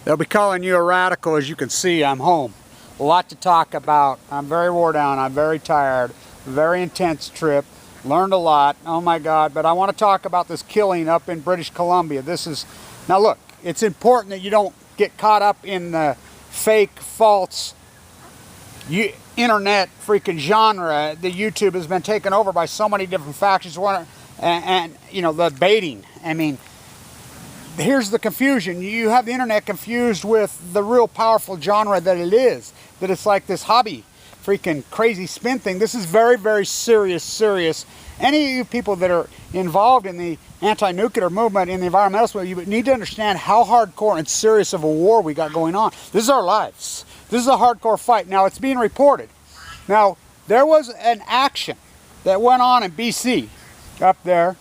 They'll be calling you a radical. As you can see, I'm home. A lot to talk about. I'm very wore down. I'm very tired. Very intense trip. Learned a lot. Oh my God. But I want to talk about this killing up in British Columbia. This is, now look, it's important that you don't get caught up in the fake, false internet freaking genre. The YouTube has been taken over by so many different factions. And you know, the baiting. I mean, here's the confusion. You have the internet confused with the real powerful genre that it is. That it's like this hobby, freaking crazy spin thing. This is very, very serious. Any of you people that are involved in the anti-nuclear movement, in the environmentalist movement, you need to understand how hardcore and serious of a war we got going on. This is our lives. This is a hardcore fight. Now, it's being reported. Now, there was an action that went on in BC, up there.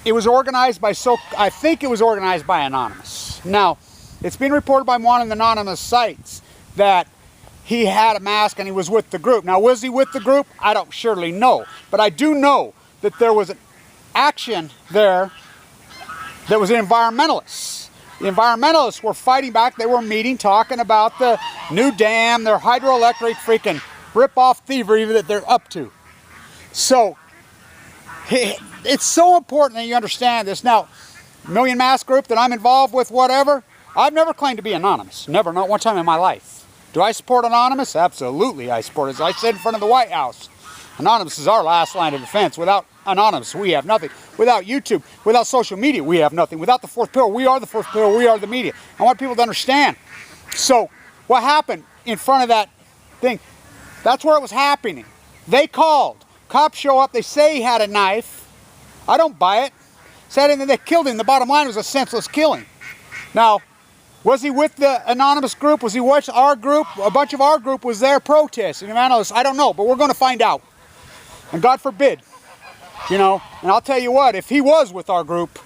It was organized by, I think it was organized by Anonymous. Now, it's been reported by one of the anonymous sites that he had a mask and he was with the group. Now, was he with the group? I don't surely know. But I do know that there was an action there that was environmentalists. The environmentalists were fighting back. They were meeting, talking about the new dam, their hydroelectric freaking rip-off thievery that they're up to. So, it's so important that you understand this. Now, Million Mask Group that I'm involved with, whatever, I've never claimed to be anonymous. Never, not one time in my life. Do I support Anonymous? Absolutely I support it. As I said in front of the White House, Anonymous is our last line of defense. Without Anonymous, we have nothing. Without YouTube, without social media, we have nothing. Without the fourth pillar, we are the fourth pillar, we are the media. I want people to understand. So, what happened in front of that thing, that's where it was happening. They called. Cops show up, they say he had a knife. I don't buy it. Said and then they killed him. The bottom line was a senseless killing. Now, was he with the anonymous group? Was he with our group? A bunch of our group was there protesting. I don't know, but we're going to find out. And God forbid, you know, and I'll tell you what, if he was with our group,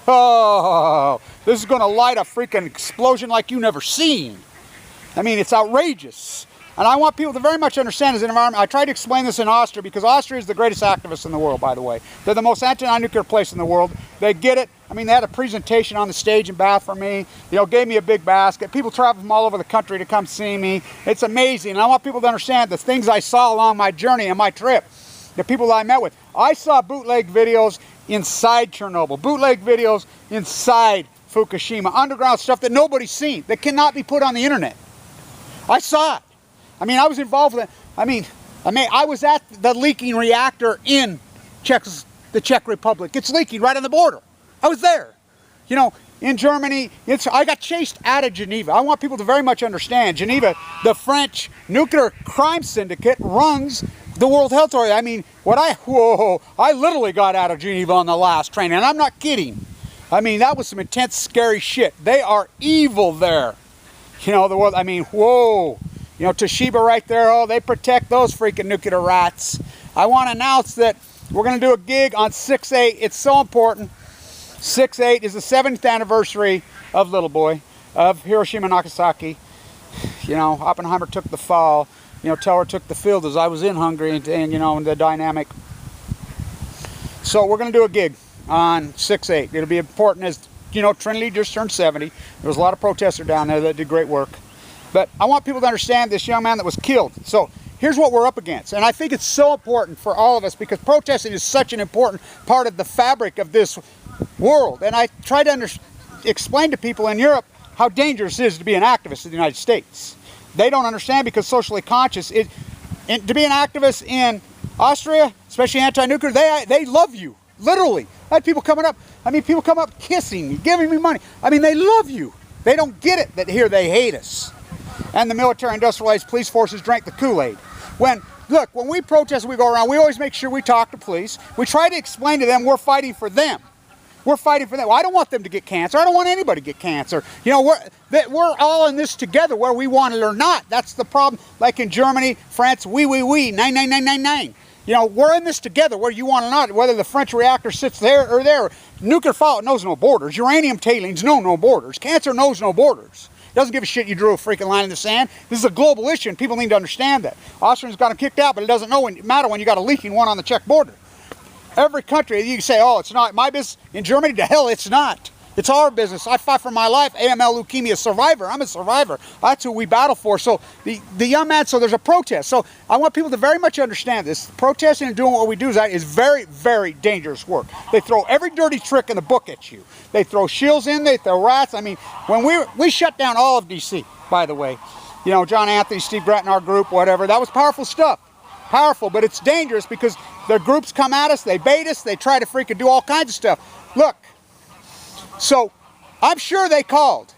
oh, this is going to light a freaking explosion like you've never seen. I mean, it's outrageous. And I want people to very much understand as an environment. I tried to explain this in Austria because Austria is the greatest activist in the world, by the way. They're the most anti-nuclear place in the world. They get it. I mean, they had a presentation on the stage in Bath for me. You know, gave me a big basket. People travel from all over the country to come see me. It's amazing. And I want people to understand the things I saw along my journey and my trip. The people that I met with. I saw bootleg videos inside Chernobyl. Bootleg videos inside Fukushima. Underground stuff that nobody's seen. That cannot be put on the internet. I saw it. I mean, I was involved with it. I mean, I was at the leaking reactor in the Czech Republic. It's leaking right on the border. I was there. You know, in Germany, I got chased out of Geneva. I want people to very much understand. Geneva, the French nuclear crime syndicate, runs the World Health Organization. I mean, I literally got out of Geneva on the last train, and I'm not kidding. I mean, that was some intense, scary shit. They are evil there. You know, the world, I mean, whoa. You know, Toshiba right there, oh, they protect those freaking nuclear rats. I want to announce that we're going to do a gig on 6/8. It's so important. 6/8 is the 7th anniversary of Little Boy, of Hiroshima and Nagasaki. You know, Oppenheimer took the fall. You know, Teller took the field as I was in Hungary and you know, the dynamic. So we're going to do a gig on 6/8. It'll be important as, you know, Trinity just turned 70. There was a lot of protesters down there that did great work. But I want people to understand this young man that was killed. So here's what we're up against. And I think it's so important for all of us because protesting is such an important part of the fabric of this world. And I try to explain to people in Europe how dangerous it is to be an activist in the United States. They don't understand because socially conscious. To be an activist in Austria, especially anti-nuclear, they love you. Literally. I had people coming up. I mean, people come up kissing me, giving me money. I mean, they love you. They don't get it that here they hate us. And the military industrialized police forces drank the Kool-Aid. When we protest, we go around, we always make sure we talk to police. We try to explain to them we're fighting for them. We're fighting for them. Well, I don't want them to get cancer. I don't want anybody to get cancer. You know, we're all in this together whether we want it or not. That's the problem. Like in Germany, France, we, 99999. You know, we're in this together whether you want it or not. Whether the French reactor sits there or there. Nuclear fallout knows no borders. Uranium tailings know no borders. Cancer knows no borders. Doesn't give a shit you drew a freaking line in the sand. This is a global issue and people need to understand that. Austrians got them kicked out, but it doesn't matter when you got a leaking one on the Czech border. Every country, you can say, oh, it's not my business. In Germany, to hell, it's not. It's our business. I fought for my life. AML leukemia survivor. I'm a survivor. That's who we battle for. So the young man, so there's a protest. So I want people to very much understand this. Protesting and doing what we do is very, very dangerous work. They throw every dirty trick in the book at you. They throw shields in, they throw rats. I mean, when we shut down all of DC, by the way. You know, John Anthony, Steve Gratton, our group, whatever. That was powerful stuff. Powerful, but it's dangerous because their groups come at us, they bait us, they try to freaking do all kinds of stuff. Look. So, I'm sure they called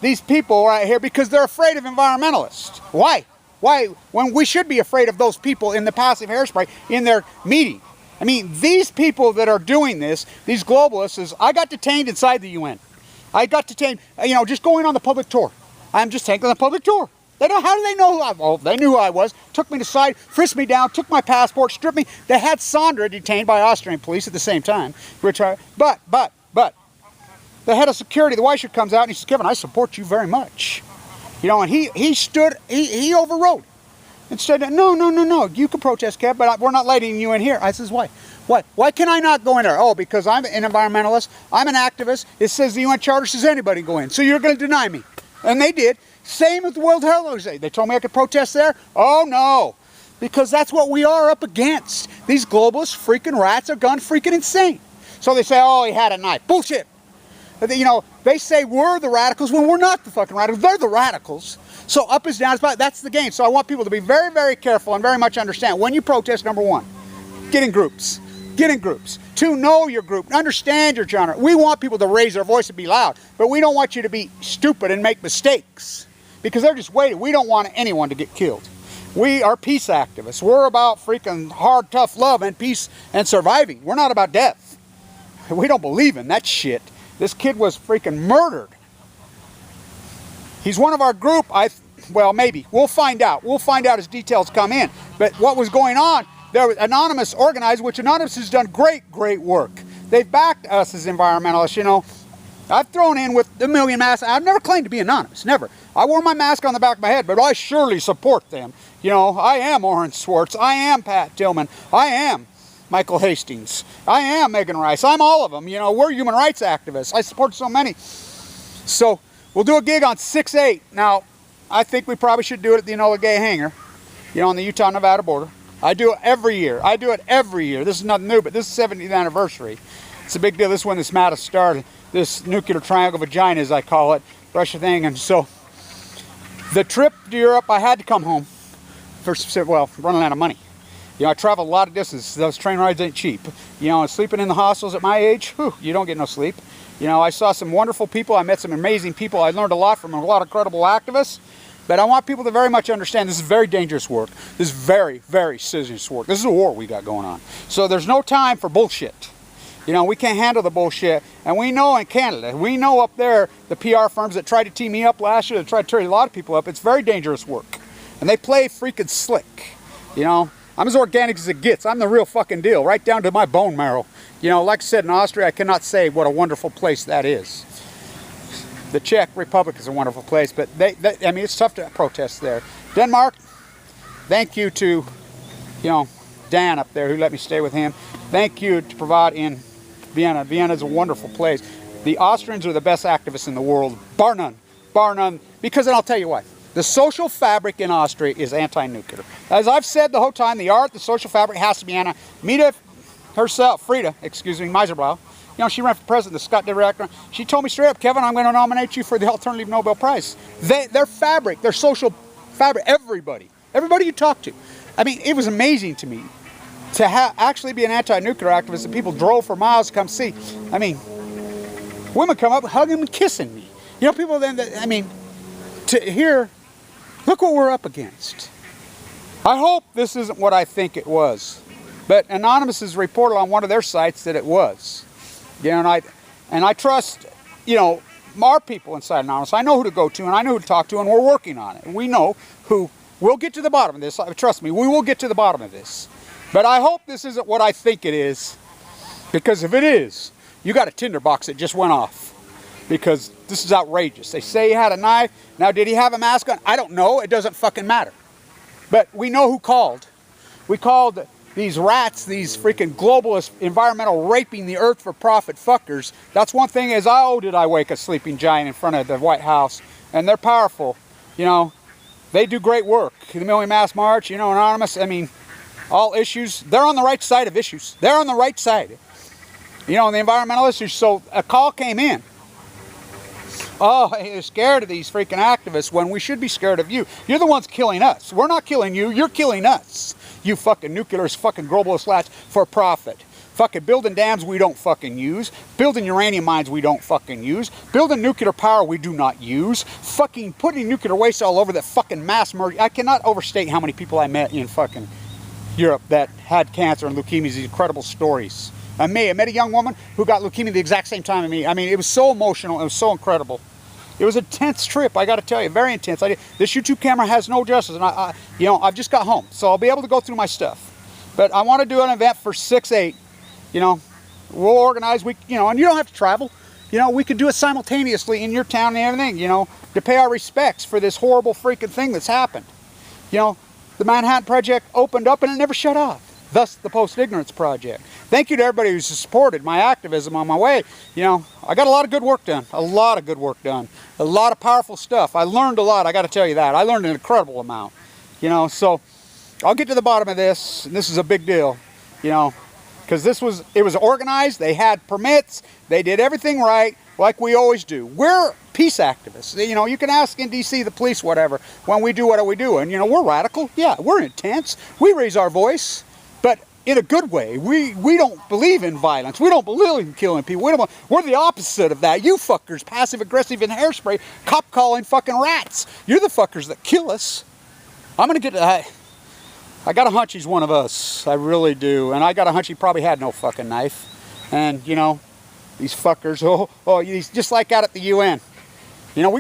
these people right here because they're afraid of environmentalists. Why? Why? When we should be afraid of those people in the passive hairspray in their meeting. I mean, these people that are doing this, these globalists, I got detained inside the UN. I got detained, you know, just going on the public tour. I'm just taking the public tour. They don't, how do they know who I was? Well, they knew who I was. Took me to side, frisked me down, took my passport, stripped me. They had Sandra detained by Austrian police at the same time. But. The head of security, the Weisher, comes out and he says, Kevin, I support you very much. You know, and he overrode. And said, no, you can protest, Kev, but we're not letting you in here. I says, why? Why can I not go in there? Oh, because I'm an environmentalist, I'm an activist. It says the UN Charter says anybody can go in. So you're going to deny me. And they did. Same with the World Health Organization. They told me I could protest there. Oh, no. Because that's what we are up against. These globalist freaking rats are gone freaking insane. So they say, oh, he had a knife. Bullshit. You know, they say we're the radicals when we're not the fucking radicals. They're the radicals. So up is down, that's the game. So I want people to be very, very careful and very much understand. When you protest, number one, get in groups. Get in groups. Two, know your group. Understand your genre. We want people to raise their voice and be loud. But we don't want you to be stupid and make mistakes. Because they're just waiting. We don't want anyone to get killed. We are peace activists. We're about freaking hard, tough love and peace and surviving. We're not about death. We don't believe in that shit. This kid was freaking murdered. He's one of our group. Well, maybe. We'll find out. We'll find out as details come in. But what was going on, there was Anonymous organized, which Anonymous has done great, great work. They've backed us as environmentalists, you know. I've thrown in with the million masks. I've never claimed to be anonymous, never. I wore my mask on the back of my head, but I surely support them. You know, I am Oren Swartz. I am Pat Tillman. I am Michael Hastings. I am Megan Rice. I'm all of them. You know, we're human rights activists. I support so many. So we'll do a gig on 6/8. Now, I think we probably should do it at the Enola Gay Hangar, you know, on the Utah-Nevada border. I do it every year. I do it every year. This is nothing new, but this is the 70th anniversary. It's a big deal. This is when this matter started. This nuclear triangle vagina, as I call it, Russia thing. And so the trip to Europe, I had to come home. Well, running out of money. You know, I travel a lot of distance. Those train rides ain't cheap. You know, sleeping in the hostels at my age, whew, you don't get no sleep. You know, I saw some wonderful people. I met some amazing people. I learned a lot from a lot of credible activists. But I want people to very much understand this is very dangerous work. This is very, very serious work. This is a war we got going on. So there's no time for bullshit. You know, we can't handle the bullshit. And we know in Canada, we know up there, the PR firms that tried to tee me up last year, that tried to turn a lot of people up, it's very dangerous work. And they play freaking slick. You know, I'm as organic as it gets. I'm the real fucking deal, right down to my bone marrow. You know, like I said, in Austria, I cannot say what a wonderful place that is. The Czech Republic is a wonderful place, but I mean, it's tough to protest there. Denmark, thank you to, you know, Dan up there who let me stay with him. Thank you to provide in Vienna. Vienna is a wonderful place. The Austrians are the best activists in the world, bar none, because, and I'll tell you why. The social fabric in Austria is anti-nuclear. As I've said the whole time, the social fabric has to be anti. Frida Meiserblau, you know, she ran for president, the Scott director. She told me straight up, Kevin, I'm going to nominate you for the Alternative Nobel Prize. Their fabric, their social fabric, everybody you talk to. I mean, it was amazing to me to actually be an anti-nuclear activist and people drove for miles to come see. I mean, women come up hugging and kissing me. You know, people then, I mean, to hear, look what we're up against. I hope this isn't what I think it was. But Anonymous has reported on one of their sites that it was. You know, and I trust, you know, our people inside Anonymous. I know who to go to and I know who to talk to and we're working on it. And we know who, we'll get to the bottom of this. Trust me, we will get to the bottom of this. But I hope this isn't what I think it is. Because if it is, you got a tinderbox that just went off. Because this is outrageous. They say he had a knife. Now, did he have a mask on? I don't know. It doesn't fucking matter. But we know who called. We called these rats, these freaking globalist, environmental raping the earth for profit fuckers. That's one thing is, oh, did I wake a sleeping giant in front of the White House? And they're powerful, you know. They do great work. The Million Mass March, you know, Anonymous, I mean, all issues, they're on the right side of issues. They're on the right side. You know, the environmental issues. So a call came in. Oh, you're scared of these freaking activists when we should be scared of you. You're the ones killing us. We're not killing you. You're killing us. You fucking nuclearist, fucking globalist lats for profit. Fucking building dams we don't fucking use. Building uranium mines we don't fucking use. Building nuclear power we do not use. Fucking putting nuclear waste all over that fucking mass murder. I cannot overstate how many people I met in fucking Europe that had cancer and leukemia. These incredible stories. I met a young woman who got leukemia the exact same time as me. I mean, it was so emotional. It was so incredible. It was an intense trip, I got to tell you, very intense. This YouTube camera has no justice, and you know, I've just got home, so I'll be able to go through my stuff. But I want to do an event for 6/8. You know, we'll organize. You know, and you don't have to travel. You know, we could do it simultaneously in your town and everything. You know, to pay our respects for this horrible freaking thing that's happened. You know, the Manhattan Project opened up and it never shut off. Thus, the Post-Ignorance Project. Thank you to everybody who's supported my activism on my way. You know, I got a lot of good work done. A lot of good work done. A lot of powerful stuff. I learned a lot, I got to tell you that. I learned an incredible amount. You know, so I'll get to the bottom of this. And this is a big deal, you know, because it was organized. They had permits. They did everything right, like we always do. We're peace activists. You know, you can ask in D.C., the police, whatever, when we do what we do. And, you know, we're radical. Yeah, we're intense. We raise our voice. But in a good way. We don't believe in violence. We don't believe in killing people. We're the opposite of that. You fuckers, passive aggressive and hairspray, cop calling fucking rats. You're the fuckers that kill us. I'm gonna get to that. I got a hunch he's one of us. I really do. And I got a hunch he probably had no fucking knife. And you know, these fuckers, he's just like out at the UN. You know,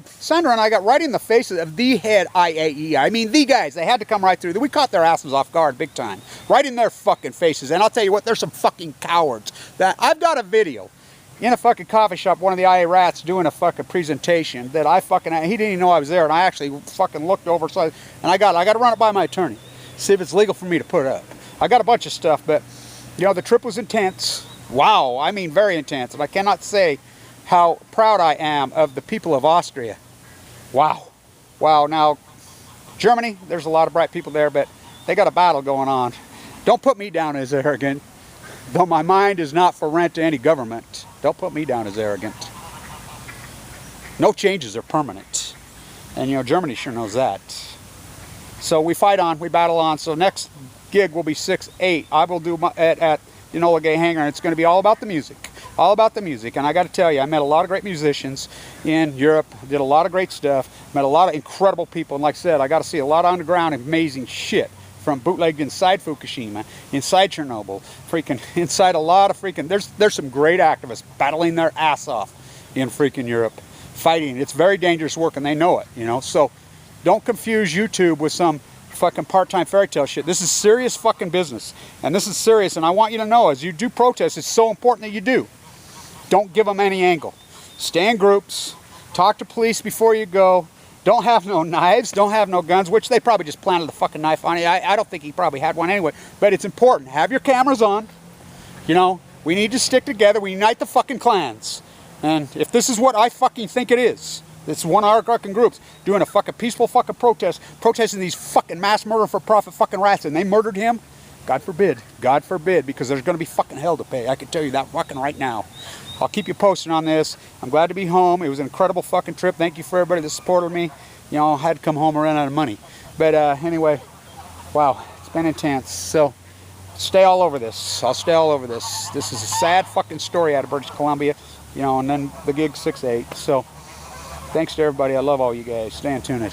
Sandra and I got right in the faces of the head IAEA. I mean, the guys, they had to come right through. We caught their asses off guard big time. Right in their fucking faces. And I'll tell you what, there's some fucking cowards. I've got a video in a fucking coffee shop, one of the IA rats doing a fucking presentation that he didn't even know I was there. And I actually fucking looked over, and I got to run it by my attorney. See if it's legal for me to put it up. I got a bunch of stuff, but, you know, the trip was intense. Wow, I mean very intense. And I cannot say how proud I am of the people of Austria. Wow. Wow. Now, Germany, there's a lot of bright people there, but they got a battle going on. Don't put me down as arrogant, though my mind is not for rent to any government. Don't put me down as arrogant. No changes are permanent. And, you know, Germany sure knows that. So we fight on, we battle on. So next gig will be 6/8. I will do at Enola Gay Hangar, and it's going to be all about the music. All about the music. And I got to tell you, I met a lot of great musicians in Europe, did a lot of great stuff, met a lot of incredible people, and like I said, I got to see a lot of underground amazing shit from bootlegged inside Fukushima, inside Chernobyl, freaking inside a lot of freaking, there's some great activists battling their ass off in freaking Europe, fighting. It's very dangerous work, and they know it, you know. So don't confuse YouTube with some fucking part-time fairy tale shit. This is serious fucking business, and this is serious, and I want you to know, as you do protest, it's so important that you do. Don't give them any angle. Stay in groups. Talk to police before you go. Don't have no knives. Don't have no guns, which they probably just planted a fucking knife on you. I don't think he probably had one anyway. But it's important. Have your cameras on. You know, we need to stick together. We unite the fucking clans. And if this is what I fucking think it is, it's one of our fucking groups doing a fucking peaceful fucking protest, protesting these fucking mass murder for profit fucking rats, and they murdered him. God forbid, because there's going to be fucking hell to pay. I can tell you that fucking right now. I'll keep you posted on this. I'm glad to be home. It was an incredible fucking trip. Thank you for everybody that supported me. You know, I had to come home and run out of money. But anyway, wow, it's been intense. So stay all over this. I'll stay all over this. This is a sad fucking story out of British Columbia. You know, and then the gig 6/8. So thanks to everybody. I love all you guys. Stay tuned.